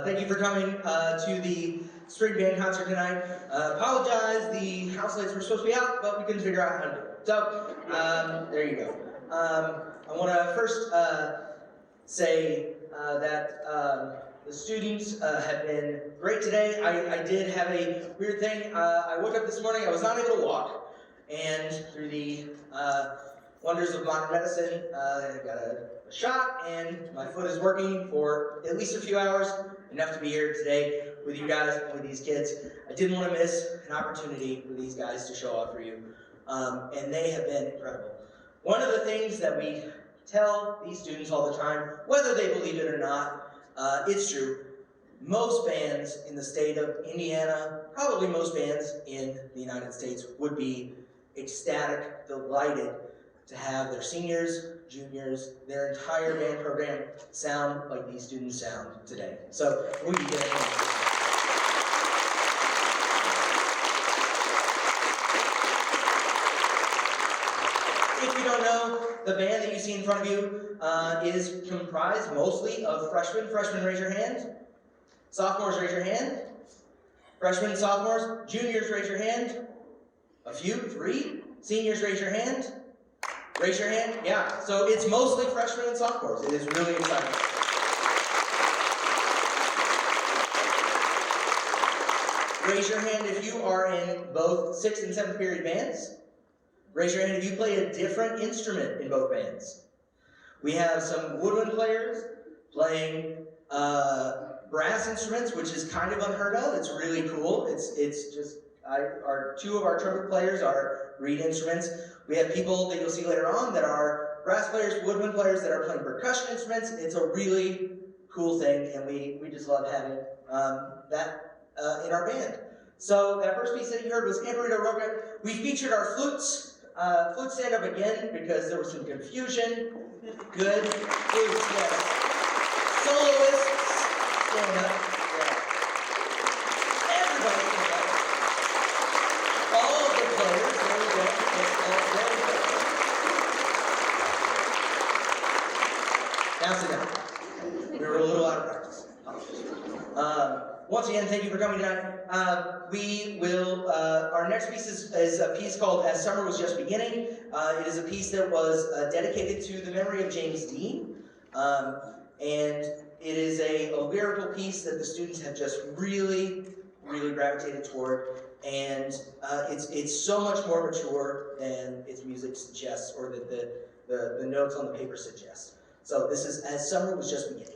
Thank you for coming to the string band concert tonight. Apologize, the house lights were supposed to be out, but we couldn't figure out how to do it. So, there you go. I want to first say that the students have been great today. I did have a weird thing. I woke up this morning, I was not able to walk, and through the wonders of modern medicine, I got a shot, and my foot is working for at least a few hours, enough to be here today with you guys and with these kids. I didn't want to miss an opportunity for these guys to show off for you, and they have been incredible. One of the things that we tell these students all the time, whether they believe it or not, it's true. Most bands in the state of Indiana, probably most bands in the United States, would be ecstatic, delighted to have their seniors, juniors, their entire band program sound like these students sound today. So we can get it. If you don't know, the band that you see in front of you is comprised mostly of freshmen. Freshmen, raise your hand. Sophomores, raise your hand. Freshmen, sophomores. Juniors, raise your hand. A few, 3. Seniors, raise your hand. Raise your hand. Yeah, so it's mostly freshmen and sophomores. It is really exciting. Raise your hand if you are in both 6th and 7th period bands. Raise your hand if you play a different instrument in both bands. We have some woodwind players playing brass instruments, which is kind of unheard of. It's really cool. It's just, our 2 of our trumpet players are reed instruments. We have people that you'll see later on that are brass players, woodwind players that are playing percussion instruments. It's a really cool thing, and we just love having that in our band. So that first piece that you heard was Amparito Roca. We featured our flutes. Flutes stand up again because there was some confusion. Good. Flutes, yes. Soloists, stand up. Yeah. Everybody stand up. All of the players, there we go. Yes, all very good. Now sit down. We were a little out of practice. Once again, thank you for coming tonight. Our next piece is a piece called As Summer Was Just Beginning. It is a piece that was dedicated to the memory of James Dean. And it is a lyrical piece that the students have just really gravitated toward. And it's so much more mature than its music suggests, or that the notes on the paper suggest. So this is As Summer Was Just Beginning.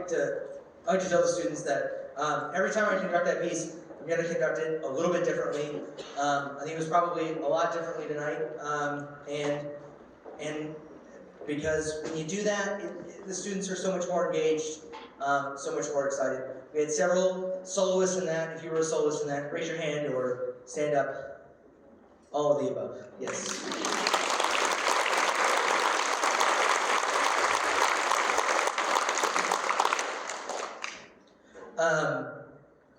to tell the students that every time I conduct that piece, I'm going to conduct it a little bit differently. I think it was probably a lot differently tonight, and because when you do that, the students are so much more engaged, so much more excited. We had several soloists in that. If you were a soloist in that, raise your hand or stand up. All of the above. Yes.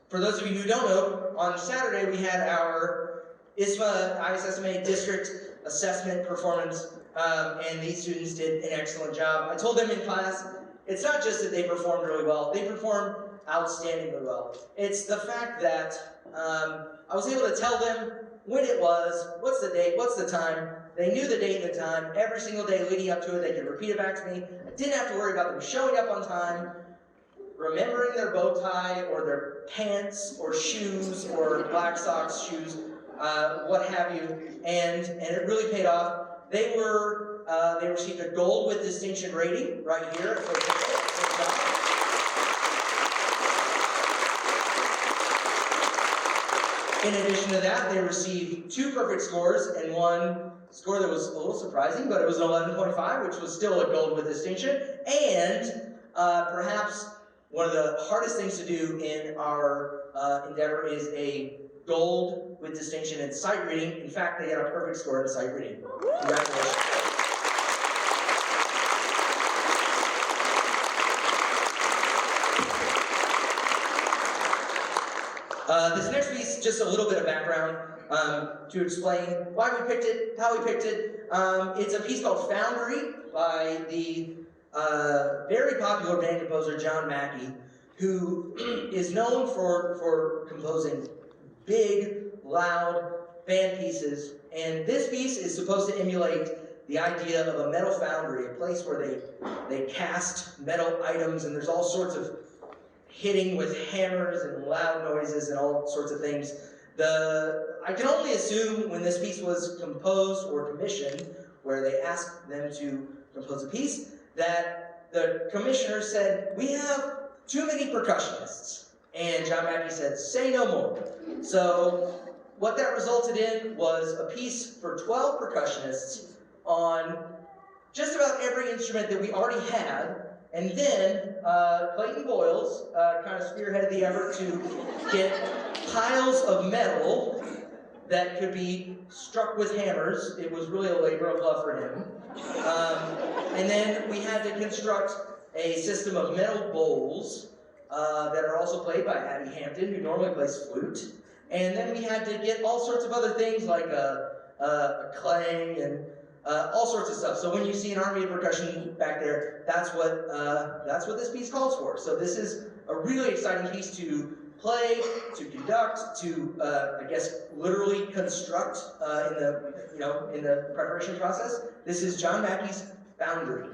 For those of you who don't know, on Saturday we had our ISSMA district assessment performance, and these students did an excellent job. I told them in class, it's not just that they performed really well, they performed outstandingly well. It's the fact that I was able to tell them when it was, what's the date, what's the time. They knew the date and the time. Every single day leading up to it, they could repeat it back to me. I didn't have to worry about them showing up on time, remembering their bow tie or their pants or shoes or black socks, shoes, what have you, and it really paid off. They received a gold with distinction rating right here. In addition to that, they received 2 perfect scores and 1 score that was a little surprising, but it was an 11.5, which was still a gold with distinction. And perhaps one of the hardest things to do in our endeavor is a gold with distinction in sight reading. In fact, they got a perfect score in sight reading. Congratulations. This next piece, just a little bit of background to explain why we picked it, how we picked it. It's a piece called Foundry by the very popular band composer John Mackey, who is known for composing big, loud band pieces. And this piece is supposed to emulate the idea of a metal foundry, a place where they cast metal items, and there's all sorts of hitting with hammers and loud noises and all sorts of things. I can only assume when this piece was composed or commissioned, where they asked them to compose a piece, that the commissioner said, we have too many percussionists. And John Mackey said, say no more. So what that resulted in was a piece for 12 percussionists on just about every instrument that we already had. And then Clayton Boyles kind of spearheaded the effort to get piles of metal that could be struck with hammers. It was really a labor of love for him. And then we had to construct a system of metal bowls that are also played by Addie Hampton, who normally plays flute. And then we had to get all sorts of other things like a clang and all sorts of stuff. So when you see an army of percussion back there, that's what this piece calls for. So this is a really exciting piece to play, to conduct, to I guess literally construct in the preparation process. This is John Mackey's Foundry.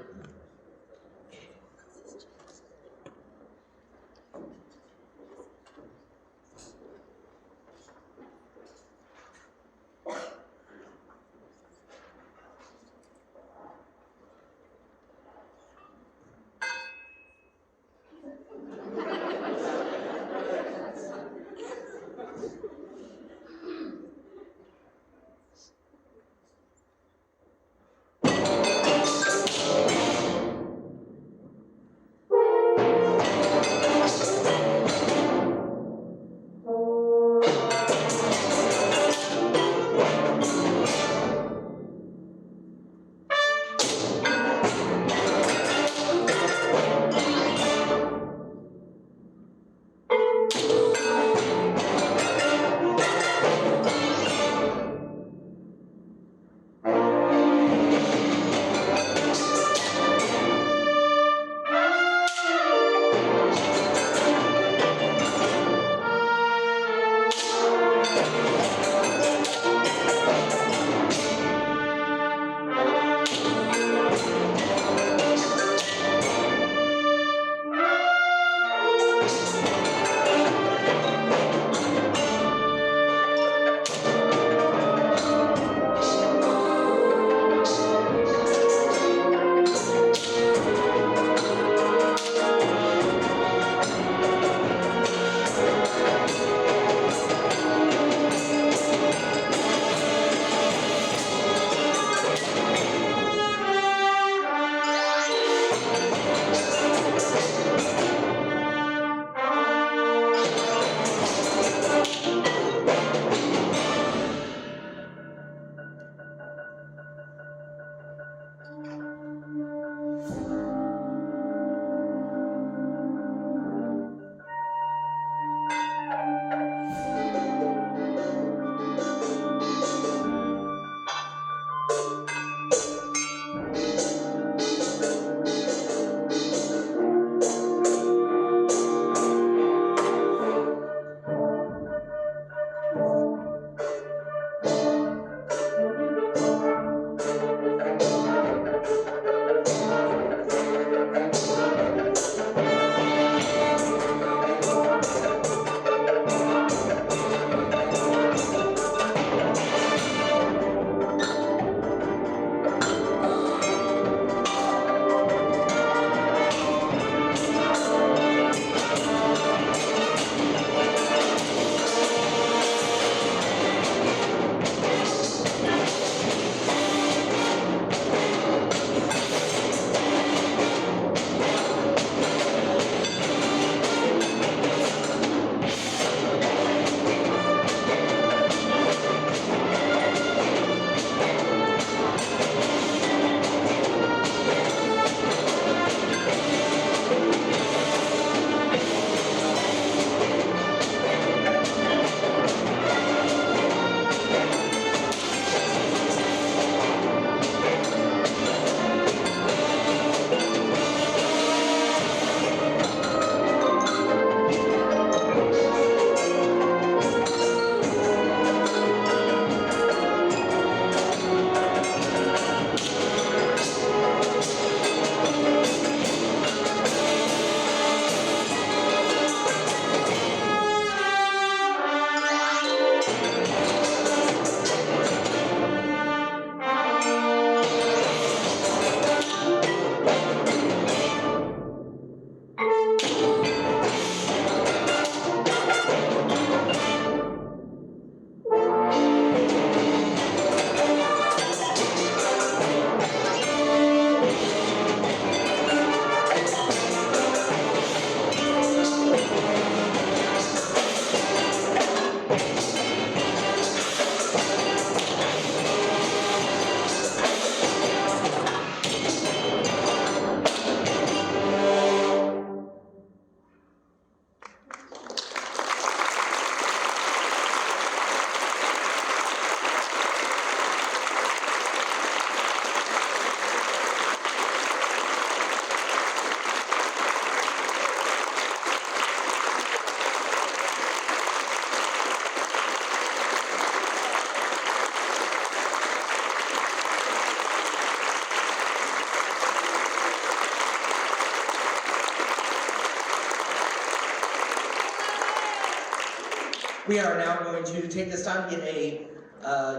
We are now going to take this time to get a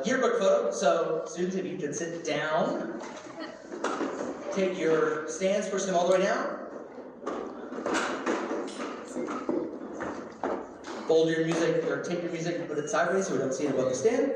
yearbook photo. So students, if you can sit down, take your stands, push them all the way down. Fold your music, or take your music and put it sideways so we don't see it above the stand.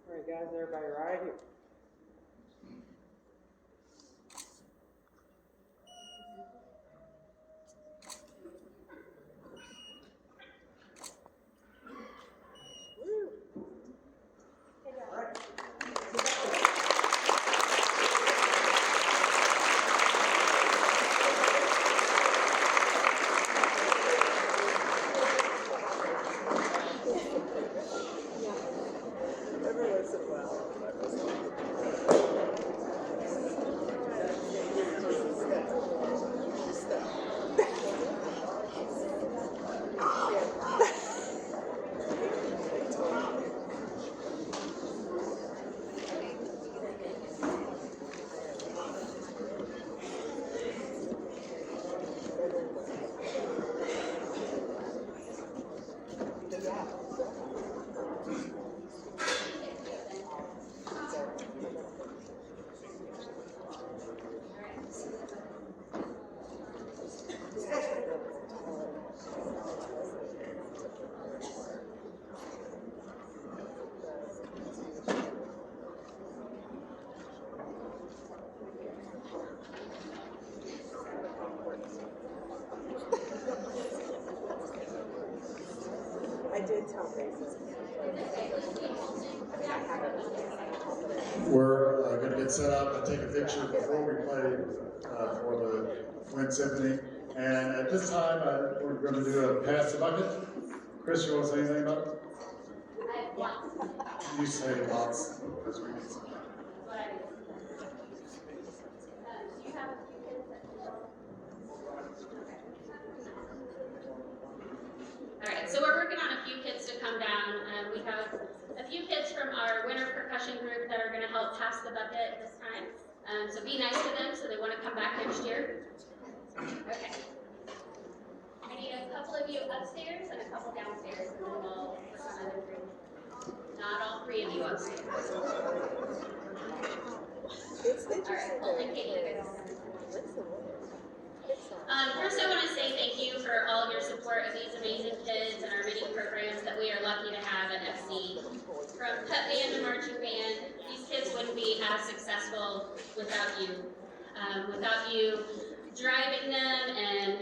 All right, guys, everybody right here. I did tell Grace. We're going to get set up and take a picture before we play for the Flint Symphony. And at this time, we're going to do a pass the bucket. Chris, you want to say anything about it? I have one. You say lots, because we need some. Do you have a few kids that All right, so we're working on a few kids to come down. We have a few kids from our winter percussion group that are going to help pass the bucket this time. So be nice to them so they want to come back next year. Okay. I need a couple of you upstairs and a couple downstairs, and then we'll work on other group. Not all three of you upstairs. All right, hold it, Katie. First, I want to say thank you for all of your support of these amazing kids and our many programs that we are lucky to have at FC. From pep band to marching band, these kids wouldn't be as successful without you. Without you driving them and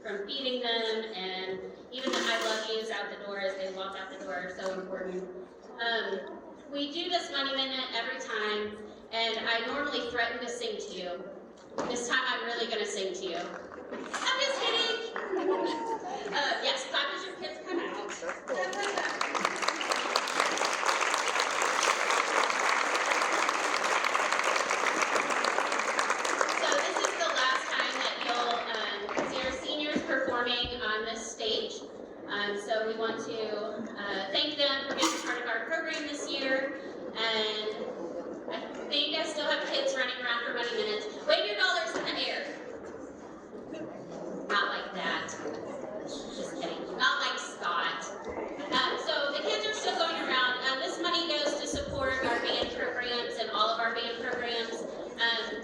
from feeding them, and even the I love yous out the door as they walk out the door are so important. We do this Money Minute every time, and I normally threaten to sing to you. This time I'm really going to sing to you. I'm just kidding! Yes, clap as your kids come out. So this is the last time that you'll see our seniors performing on this stage. So we want to thank them for being part of our program this year. And I think I still have kids running around for Money Minutes. Wave your dollars in the air. Not like that. Just kidding. Not like Scott. So the kids are still going around. This money goes to support our band programs and all of our band programs.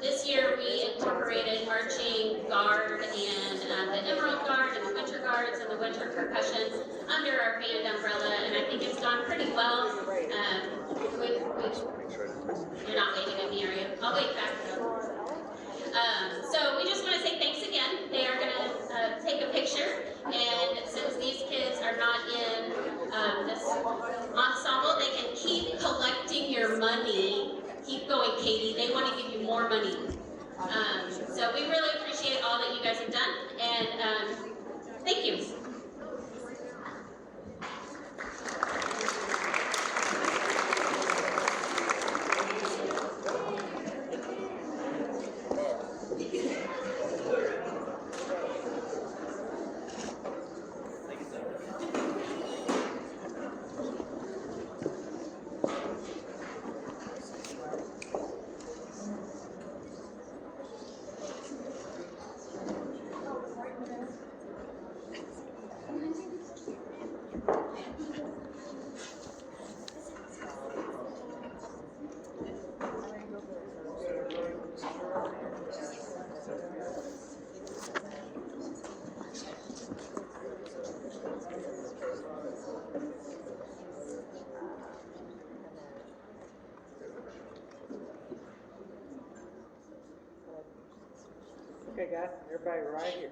This year we incorporated marching guard and the Emerald Guard and the Winter guards and the winter percussion under our band umbrella, and I think it's gone pretty well. You're not waving at me, are you? I'll wave back though. So we just want to say thanks again. They are going to take a picture, and since these kids are not in this ensemble, they can keep collecting your money. Keep going, Katie. They want to give you more money. So we really appreciate all that you guys have done, and thank you. Okay, guys, everybody right here.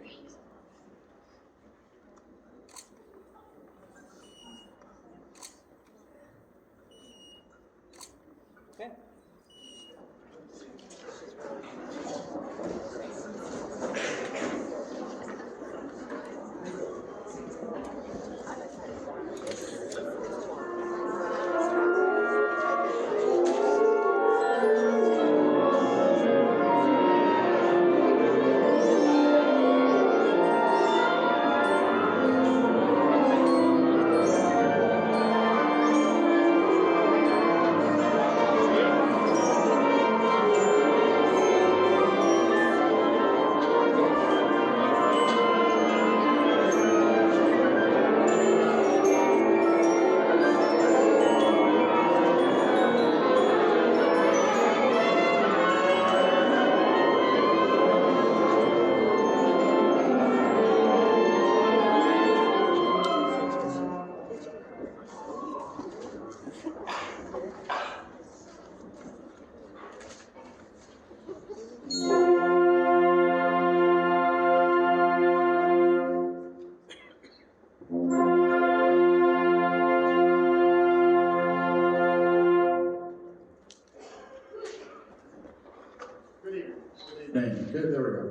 Okay.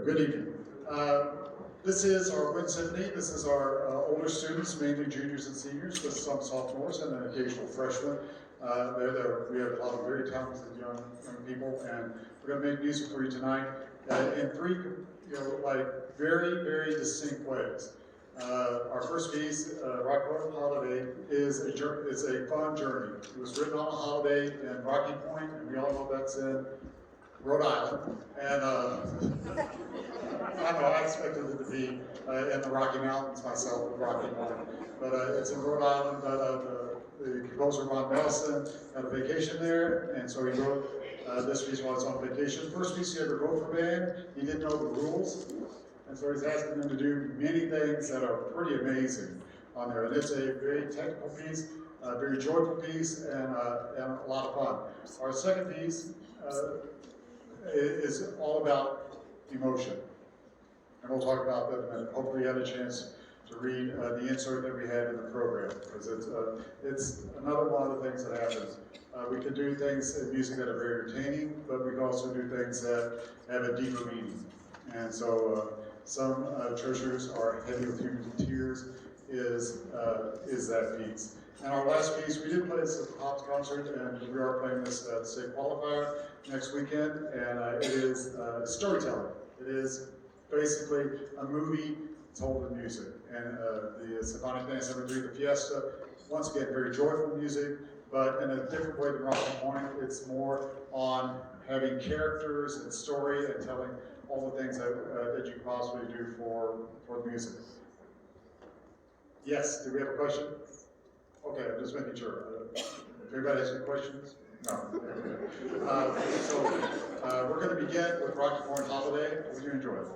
Good evening. This is our Wind Symphony. This is our older students, mainly juniors and seniors, with some sophomores and an occasional freshman. We have a lot of very talented young people, and we're going to make music for you tonight in three, very, very distinct ways. Our first piece, Rocky Holiday, is a fun journey. It was written on a holiday in Rocky Point, and we all know that's in Rhode Island, and I know I expected it to be in the Rocky Mountains myself, with Rocky Point, but it's in Rhode Island. The composer Ron Nelson had a vacation there, and so he wrote this piece while he was on vacation. First piece he ever wrote for band. He didn't know the rules, and so he's asking them to do many things that are pretty amazing on there. And it's a very technical piece, a very joyful piece, and a lot of fun. Our second piece is all about emotion. And we'll talk about that in a minute. Hopefully you had a chance to read the insert that we had in the program, because it's another one of the things that happens. We can do things in music that are very entertaining, but we can also do things that have a deeper meaning. And so some treasures are heavy with human tears is that piece. And our last piece, we did play this at the Pops concert, and we are playing this at the state qualifier next weekend, and it is storytelling. It is basically a movie told in music. And the Symphonic Dance Number 3, the Fiesta, once again, very joyful music, but in a different way than Rocky Point. It's more on having characters and story and telling all the things that you can possibly do for music. Yes, do we have a question? Okay, I'm just making sure. If anybody has any questions? No. We're going to begin with Rocky Point Holiday. Would you enjoy it?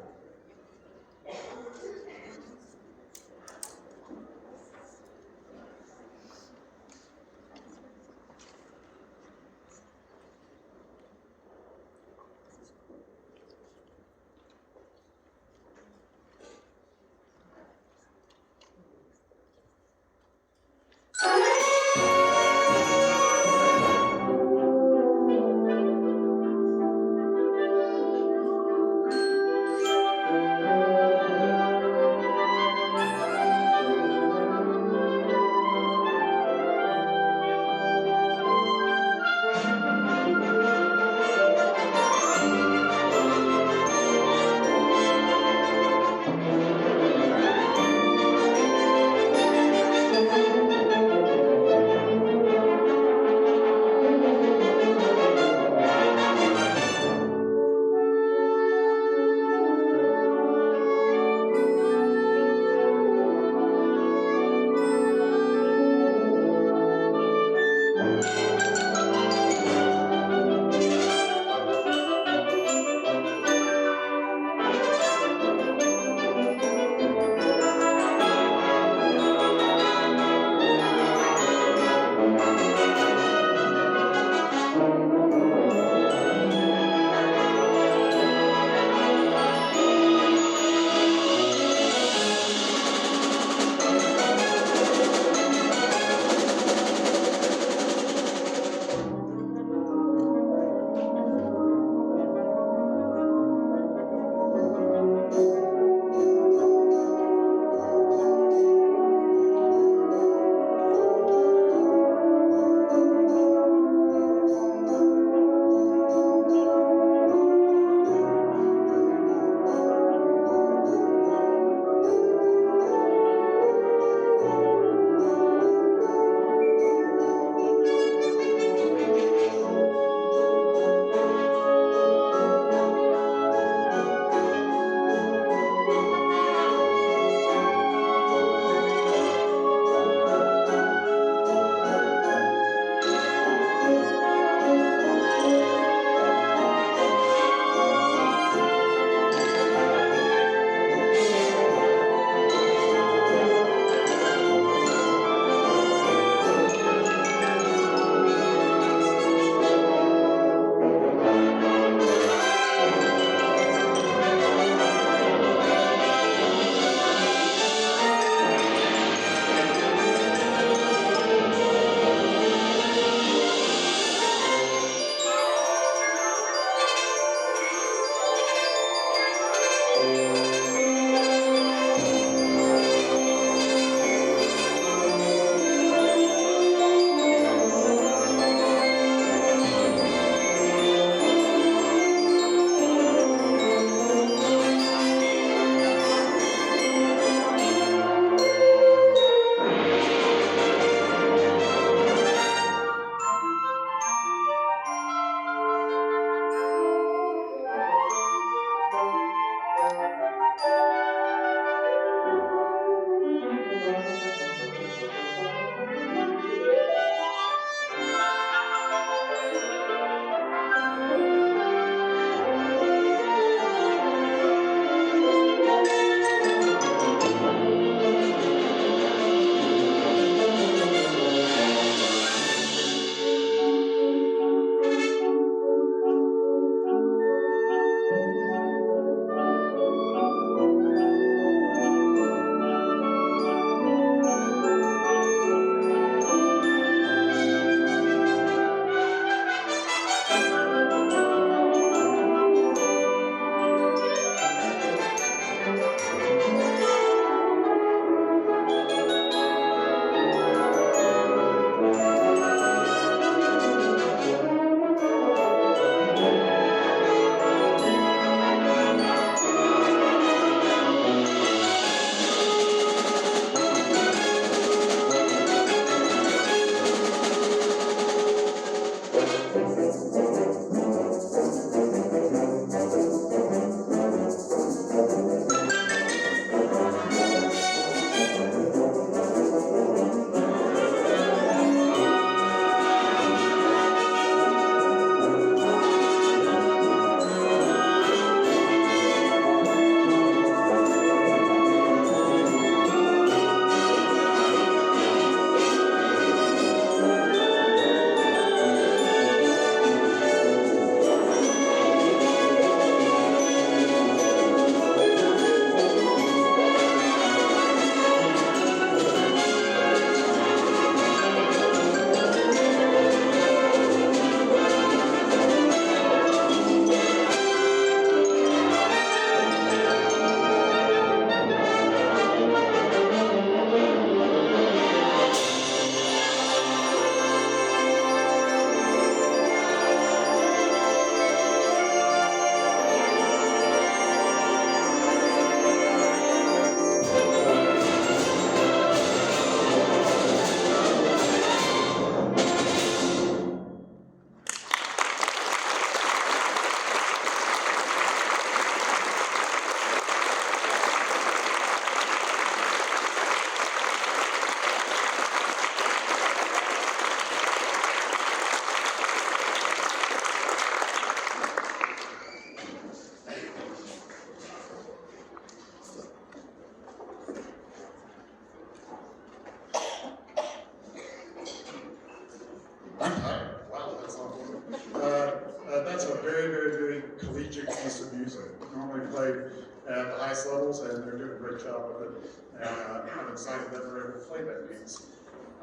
highest levels, and they're doing a great job with it. And I'm excited that we're able to play that piece.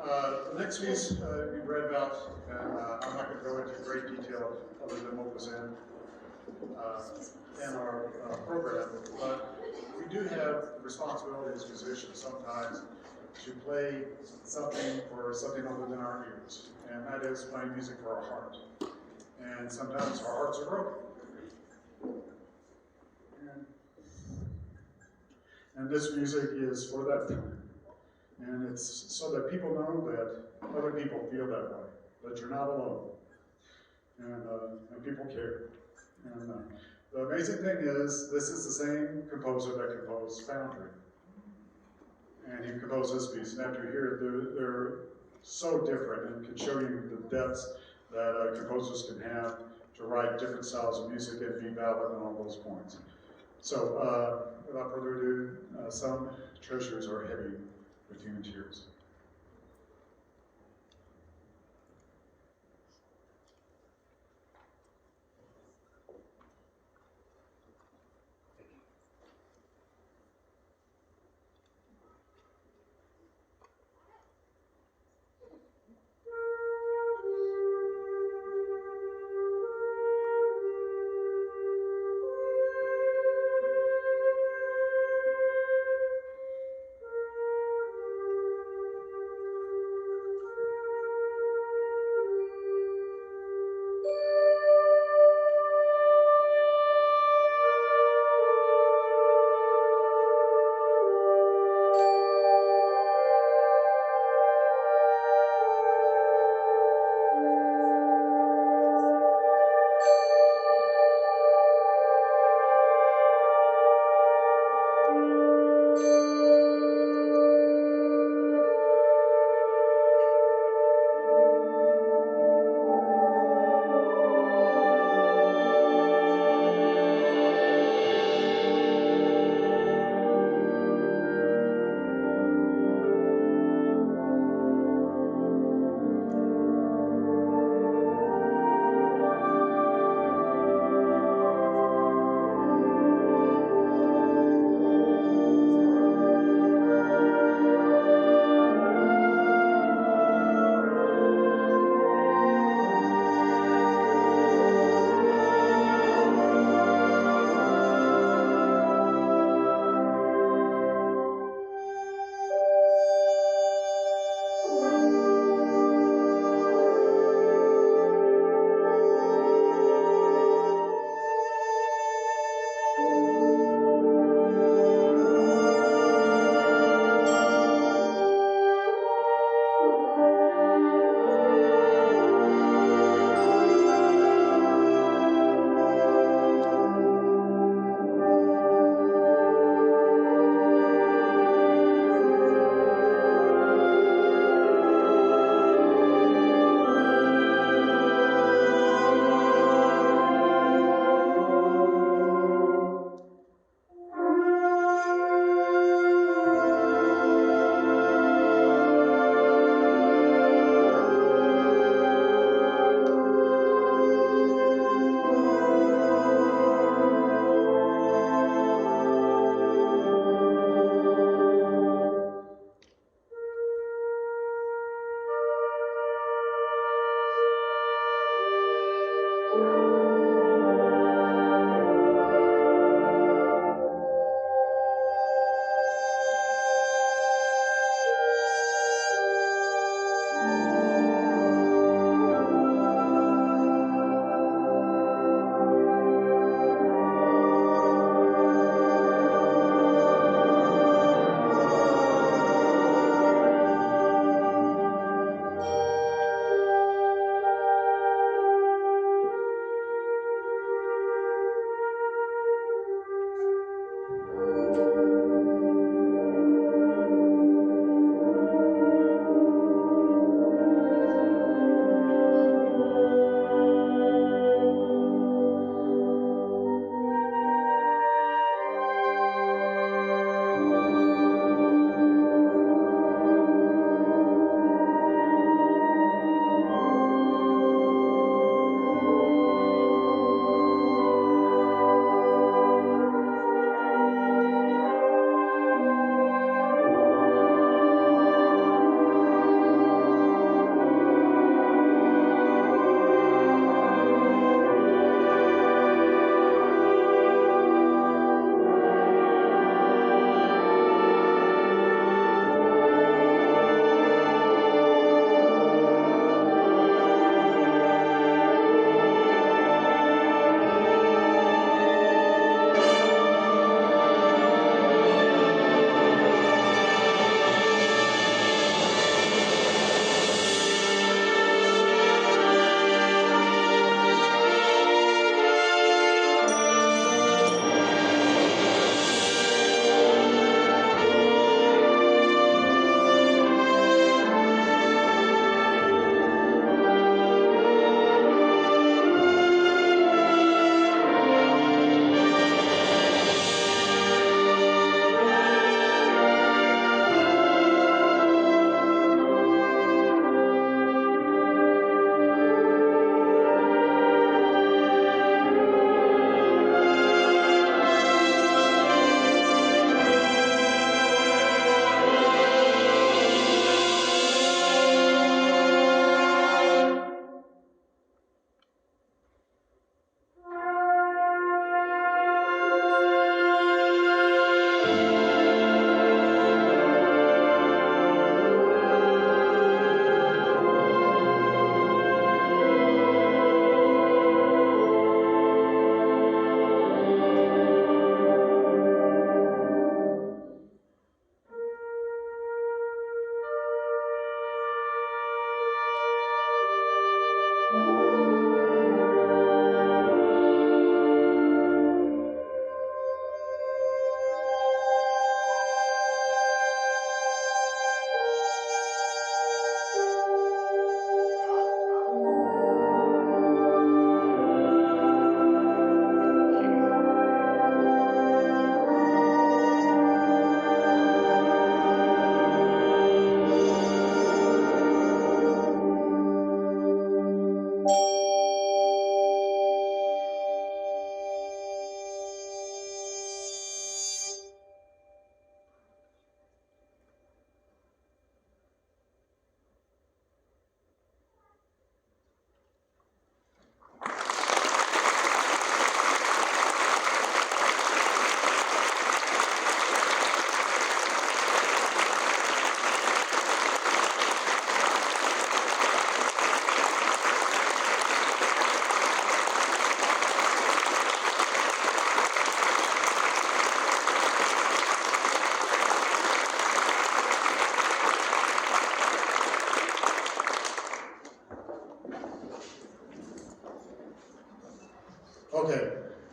The next piece you read about, and I'm not going to go into great detail other than what was in our program, but we do have the responsibility as musicians sometimes to play something for something other than our ears, and that is playing music for our heart. And sometimes our hearts are broken. And this music is for that time. And it's so that people know that other people feel that way, that you're not alone. And people care. And the amazing thing is, this is the same composer that composed Foundry. And he composed this piece. And after you hear it, they're so different and can show you the depths that composers can have to write different styles of music and be valid on all those points. So, without further ado, some treasures are heavy with human tears.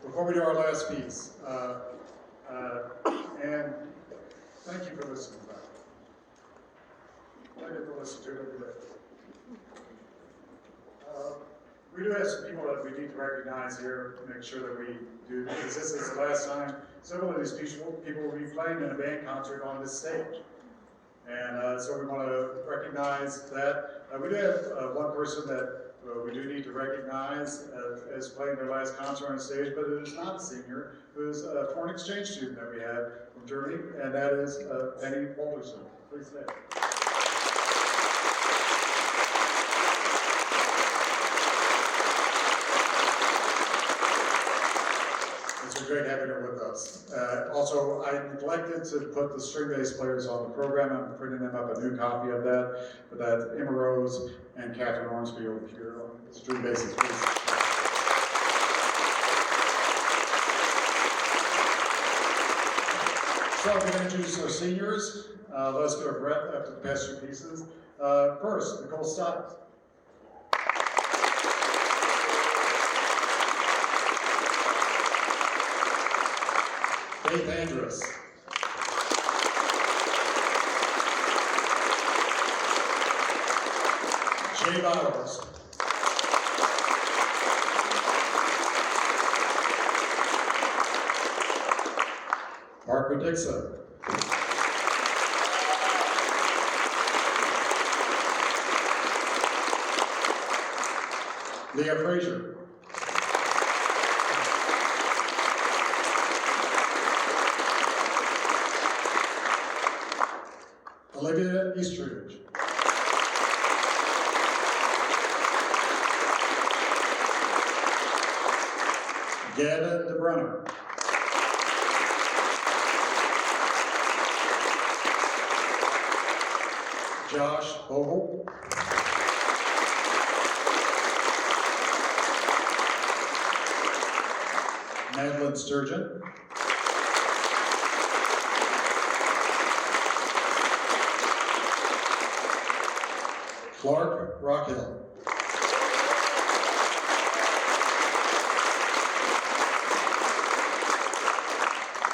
before we do our last piece, and thank you for listening to that. I get to listen to it every day. We do have some people that we need to recognize here, make sure that we do, because this is the last time several of these people will be playing in a band concert on this stage. And so we want to recognize that. We do have one person that we do need to recognize as playing their last concert on stage, but it is not a senior, it is a foreign exchange student that we had from Germany, and that is Penny Walterson. Please stand. It's great having her with us. Also, I neglected to put the string bass players on the program. I'm printing them up a new copy of that. But that's Emma Rose and Catherine Ormsby over here on the string basses, please. So I'm going to introduce our seniors. Let's go to Brett after the past two pieces. First, Nicole Stiles. Faith Andrus. Jay Bowers. Parker Dixon. Leah Frazier. Olivia Eastridge. Gavin DeBrunner. Josh Vogel. Madeline Sturgeon. Clark Rockhill.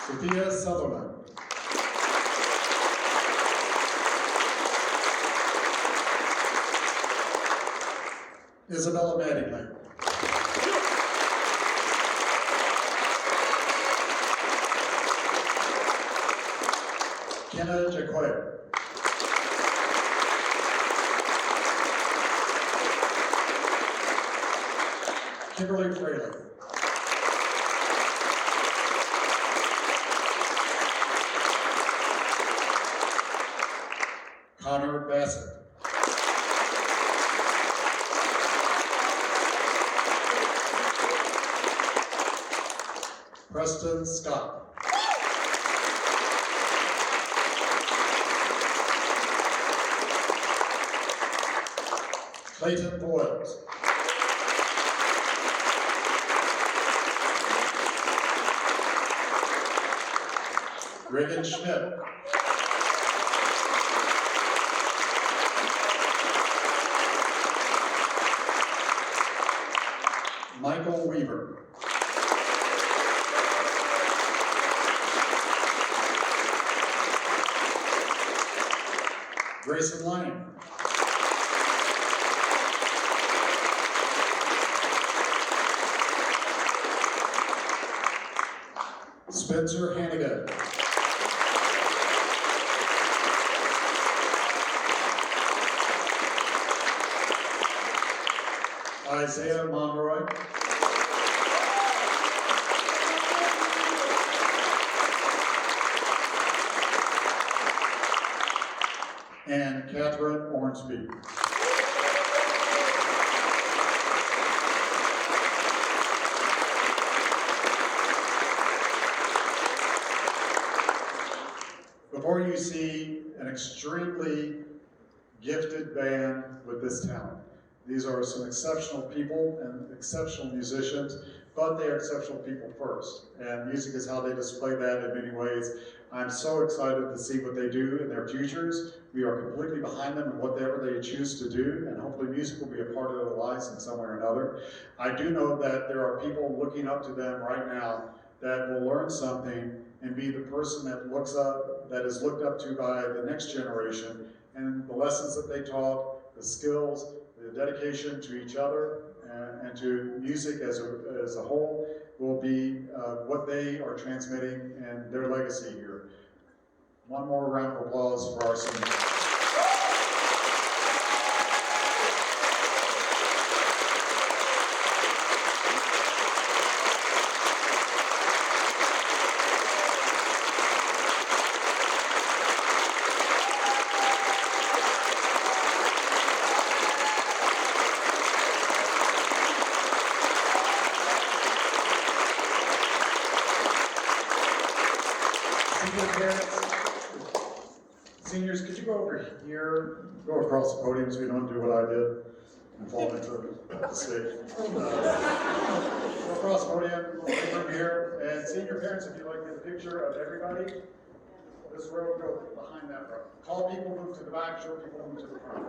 Sophia Sutherland. Isabella Mattingly. Kenna Jaquay. Kimberly Fraley. Connor Bassett. Preston Scott. Clayton Boyles. Reagan Schmidt. Michael Weaver. Grayson Lane. Spencer Hannigan. Isaiah Monroy. And Catherine Ormsby. Before you see an extremely gifted band with this talent. These are some exceptional people and exceptional musicians but they are exceptional people first. And music is how they display that in many ways. I'm so excited to see what they do in their futures. We are completely behind them in whatever they choose to do, and hopefully music will be a part of their lives in some way or another. I do know that there are people looking up to them right now that will learn something and be the person that looks up, that is looked up to by the next generation, and the lessons that they taught, the skills, the dedication to each other and to music as a whole will be what they are transmitting and their legacy here. One more round of applause for our seniors. Seniors, could you go over here, go across the podium so you don't do what I did and fall into the stage. Go across the podium, over here, and senior parents, if you'd like to get a picture of everybody, this row, go behind that row. Call people, move to the back, show people, move to the front.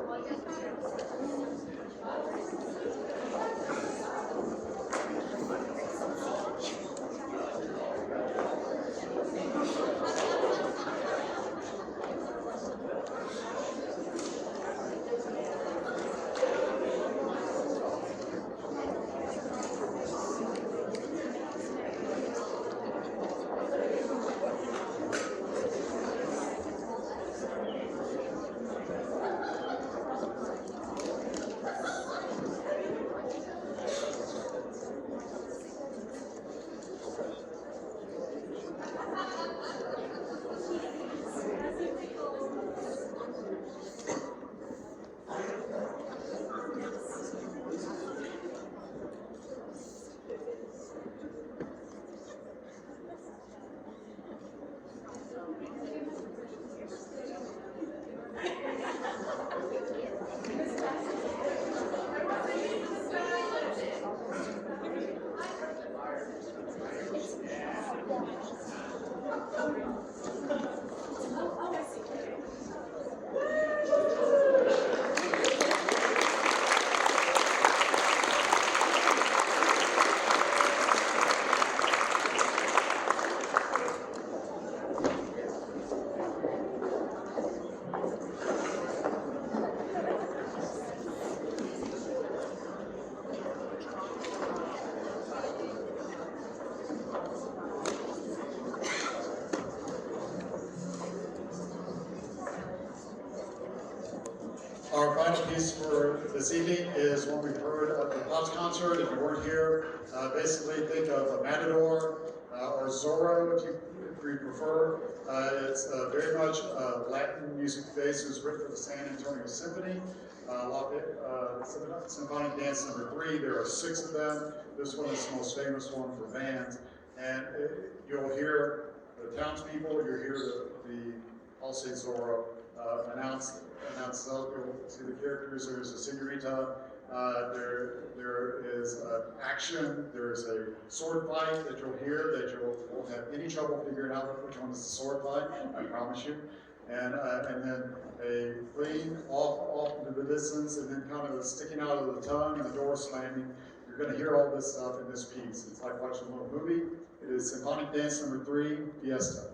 Our final piece for this evening is one we've heard at the Pops concert. If you weren't here, basically think of a Matador or Zorro if you prefer. It's very much Latin music based. It was written for the San Antonio Symphony. Symphonic Dance No. 3. There are 6 of them. This one is the most famous one for bands. And you'll hear the townspeople, you'll hear the Allstate Zorro announce. You'll see the characters. There's a senorita. There is action. There's a sword fight that you'll hear that you won't have any trouble figuring out which one is the sword fight. I promise you. And then a fleeing off into the distance, and then kind of sticking out of the tongue and the door slamming. You're going to hear all this stuff in this piece. It's like watching a little movie. It is Symphonic Dance No. 3, Fiesta.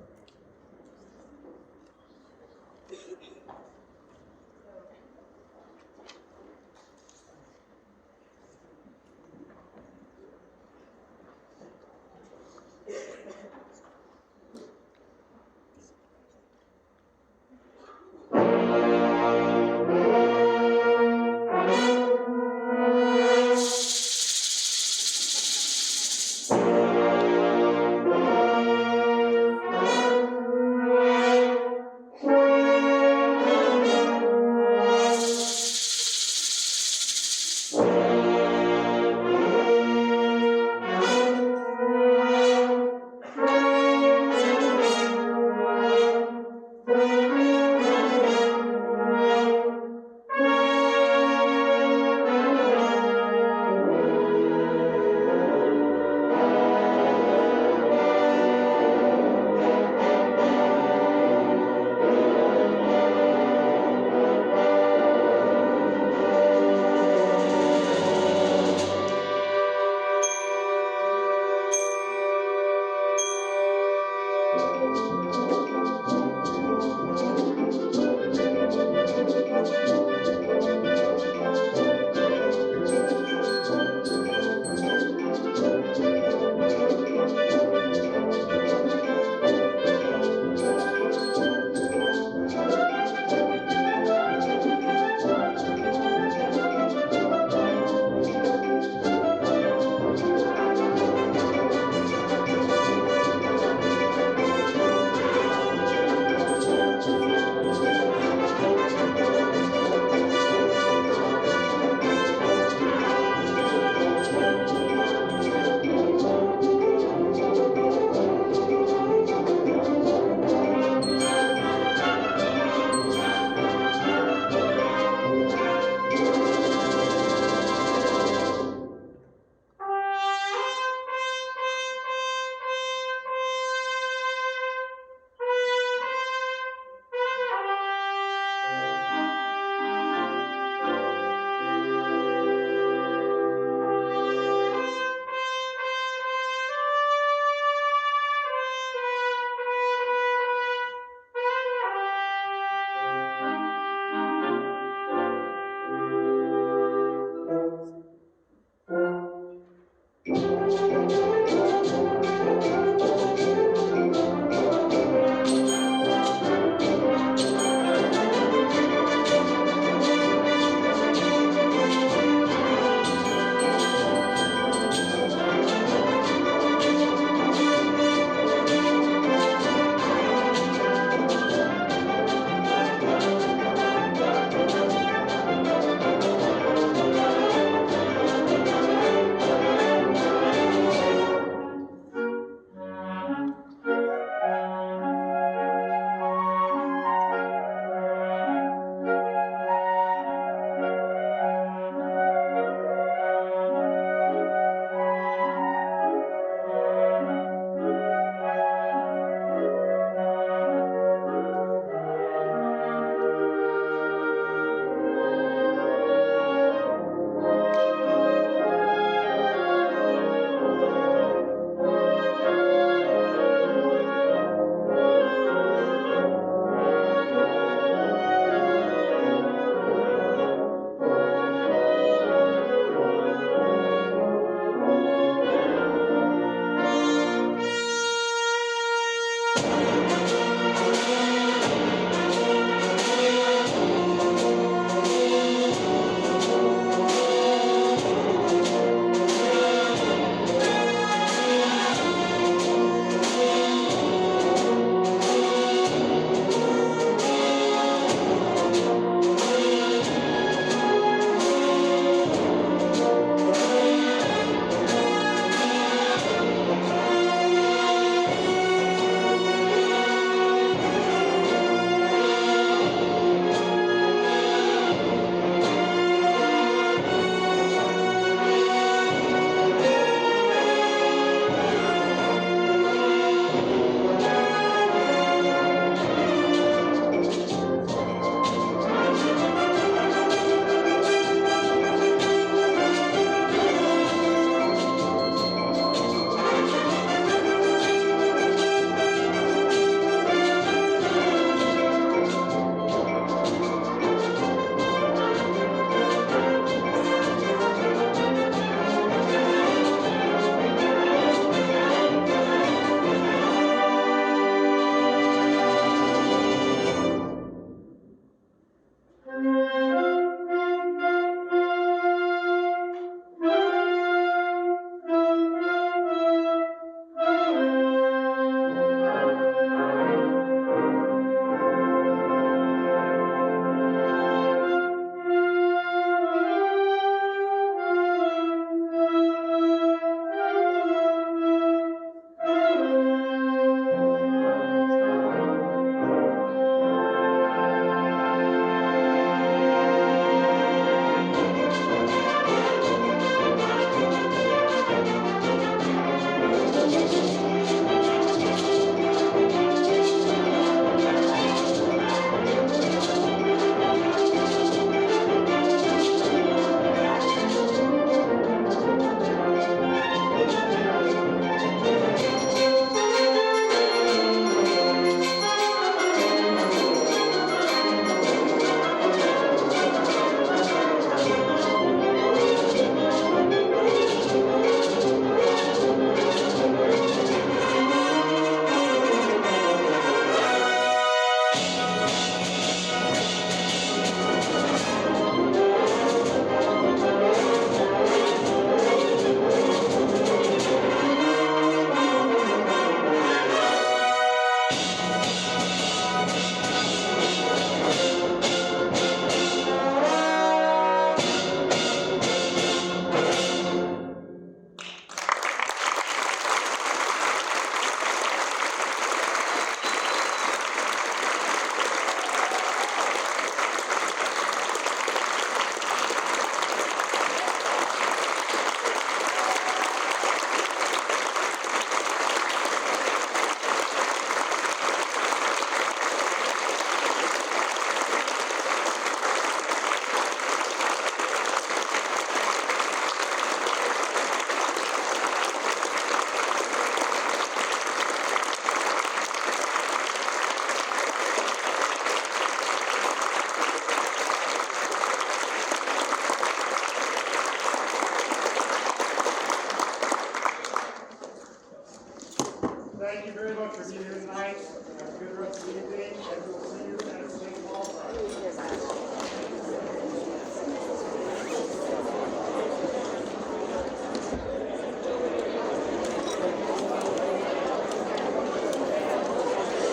thank you very much for being here tonight. Have a good rest of the evening, and we'll see you at St. Paul Friday.